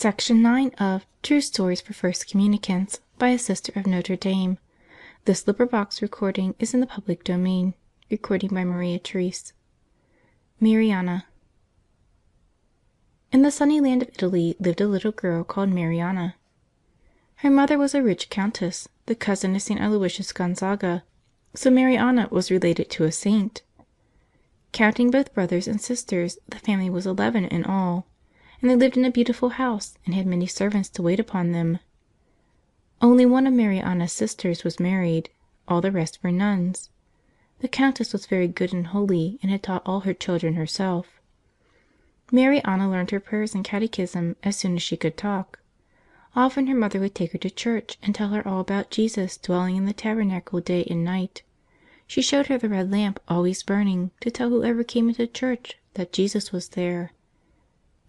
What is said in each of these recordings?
Section 9 of True Stories for First Communicants by a Sister of Notre Dame. This recording is in the public domain. Recording by Maria Therese. Mariana. In the sunny land of Italy lived a little girl called Mariana. Her mother was a rich countess, the cousin of St. Aloysius Gonzaga, so Mariana was related to a saint. Counting both brothers and sisters, the family was 11 in all, and they lived in a beautiful house and had many servants to wait upon them. Only one of Mariana's sisters was married, all the rest were nuns. The countess was very good and holy, and had taught all her children herself. Mariana learned her prayers and catechism as soon as she could talk. Often her mother would take her to church and tell her all about Jesus dwelling in the tabernacle day and night. She showed her the red lamp always burning to tell whoever came into church that Jesus was there.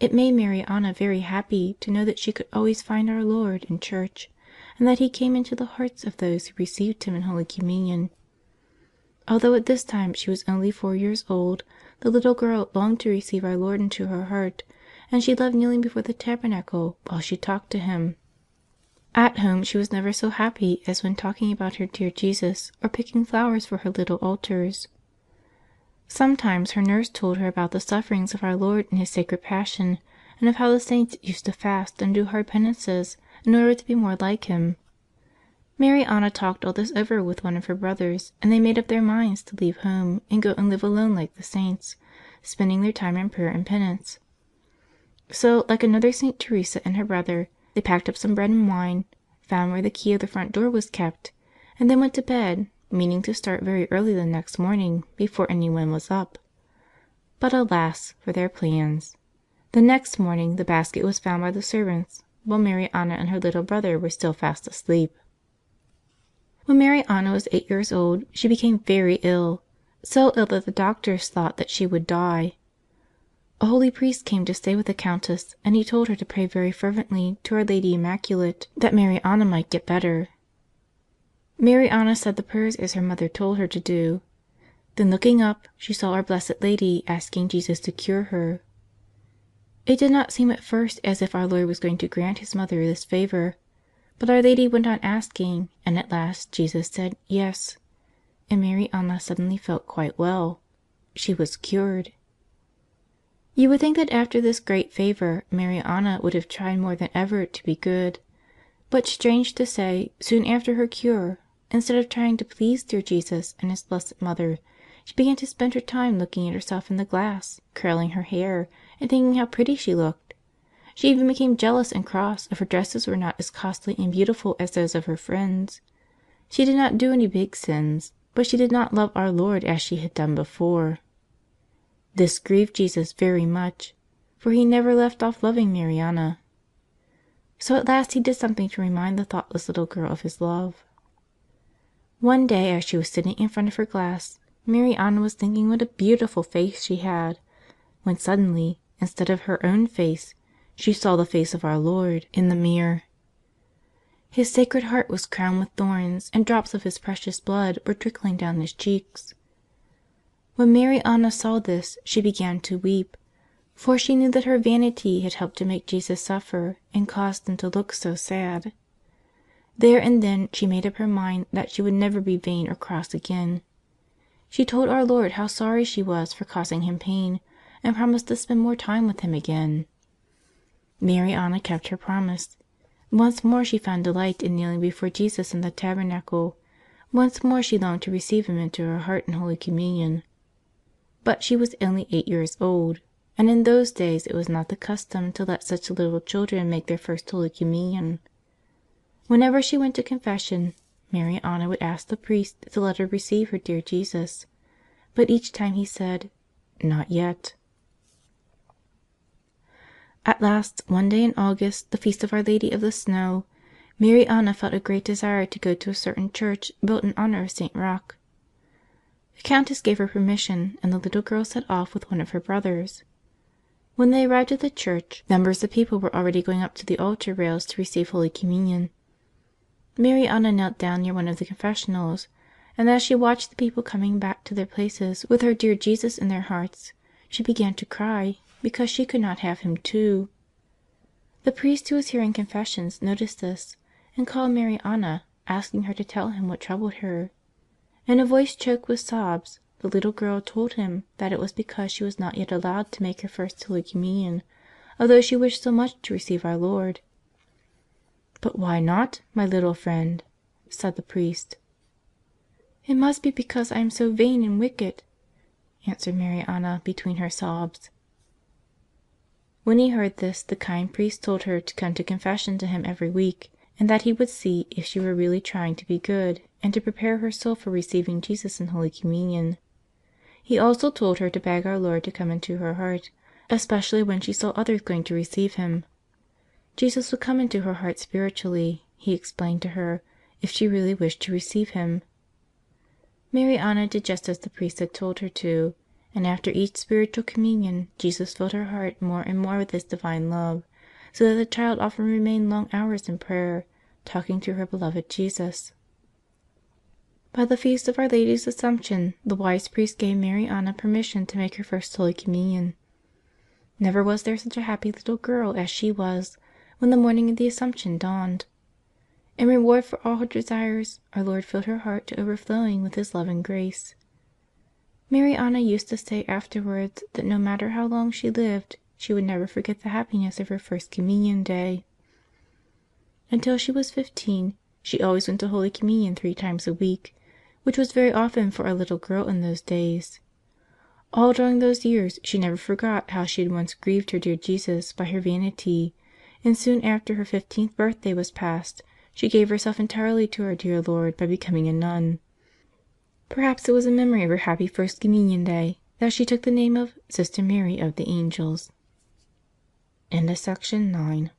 It made Mariana very happy to know that she could always find our Lord in church, and that He came into the hearts of those who received Him in Holy Communion. Although at this time she was only 4 years old, the little girl longed to receive our Lord into her heart, and she loved kneeling before the tabernacle while she talked to Him. At home she was never so happy as when talking about her dear Jesus or picking flowers for her little altars. Sometimes her nurse told her about the sufferings of our Lord in His sacred Passion, and of how the saints used to fast and do hard penances in order to be more like Him. Mariana talked all this over with one of her brothers, and they made up their minds to leave home and go and live alone like the saints, spending their time in prayer and penance. So, like another St. Teresa and her brother, they packed up some bread and wine, found where the key of the front door was kept, and then went to bed, meaning to start very early the next morning before anyone was up. But alas for their plans! The next morning the basket was found by the servants, while Mariana and her little brother were still fast asleep. When Mariana was 8 years old she became very ill, so ill that the doctors thought that she would die. A holy priest came to stay with the countess, and he told her to pray very fervently to Our Lady Immaculate that Mariana might get better. Mariana said the prayers as her mother told her to do. Then looking up, she saw Our Blessed Lady asking Jesus to cure her. It did not seem at first as if our Lord was going to grant His mother this favor, but Our Lady went on asking, and at last Jesus said yes, and Mariana suddenly felt quite well. She was cured. You would think that after this great favor Mariana would have tried more than ever to be good, but strange to say, soon after her cure, instead of trying to please dear Jesus and His Blessed Mother, she began to spend her time looking at herself in the glass, curling her hair, and thinking how pretty she looked. She even became jealous and cross if her dresses were not as costly and beautiful as those of her friends. She did not do any big sins, but she did not love our Lord as she had done before. This grieved Jesus very much, for He never left off loving Mariana. So at last He did something to remind the thoughtless little girl of His love. One day as she was sitting in front of her glass, Mariana was thinking what a beautiful face she had, when suddenly, instead of her own face, she saw the face of our Lord in the mirror. His Sacred Heart was crowned with thorns, and drops of His precious blood were trickling down His cheeks. When Mariana saw this, she began to weep, for she knew that her vanity had helped to make Jesus suffer and caused Him to look so sad. There and then she made up her mind that she would never be vain or cross again. She told our Lord how sorry she was for causing Him pain, and promised to spend more time with Him again. Mariana kept her promise. Once more she found delight in kneeling before Jesus in the tabernacle. Once more she longed to receive Him into her heart in Holy Communion. But she was only 8 years old, and in those days it was not the custom to let such little children make their first Holy Communion. Whenever she went to confession, Mariana would ask the priest to let her receive her dear Jesus, but each time he said, "Not yet." At last, one day in August, the feast of Our Lady of the Snow, Mariana felt a great desire to go to a certain church built in honor of St. Roch. The countess gave her permission, and the little girl set off with one of her brothers. When they arrived at the church, numbers of people were already going up to the altar rails to receive Holy Communion. Mariana knelt down near one of the confessionals, and as she watched the people coming back to their places with her dear Jesus in their hearts, she began to cry because she could not have Him too. The priest who was hearing confessions noticed this and called Mariana, asking her to tell him what troubled her. In a voice choked with sobs the little girl told him that it was because she was not yet allowed to make her First Holy Communion, although she wished so much to receive our Lord. "But why not, my little friend?" said the priest. "It must be because I am so vain and wicked," answered Mariana between her sobs. When he heard this the kind priest told her to come to confession to him every week, and that he would see if she were really trying to be good and to prepare her soul for receiving Jesus in Holy Communion. He also told her to beg our Lord to come into her heart, especially when she saw others going to receive Him. Jesus would come into her heart spiritually, he explained to her, if she really wished to receive Him. Mariana did just as the priest had told her to, and after each spiritual communion Jesus filled her heart more and more with His divine love, so that the child often remained long hours in prayer, talking to her beloved Jesus. By the feast of Our Lady's Assumption the wise priest gave Mariana permission to make her First Holy Communion. Never was there such a happy little girl as she was when the morning of the Assumption dawned. In reward for all her desires, our Lord filled her heart to overflowing with His love and grace. Mariana used to say afterwards that no matter how long she lived, she would never forget the happiness of her First Communion day. Until she was 15, she always went to Holy Communion 3 times a week, which was very often for a little girl in those days. All during those years she never forgot how she had once grieved her dear Jesus by her vanity, and soon after her 15th birthday was passed she gave herself entirely to our dear Lord by becoming a nun. Perhaps it was in memory of her happy First Communion day that she took the name of Sister Mary of the Angels. End of section 9.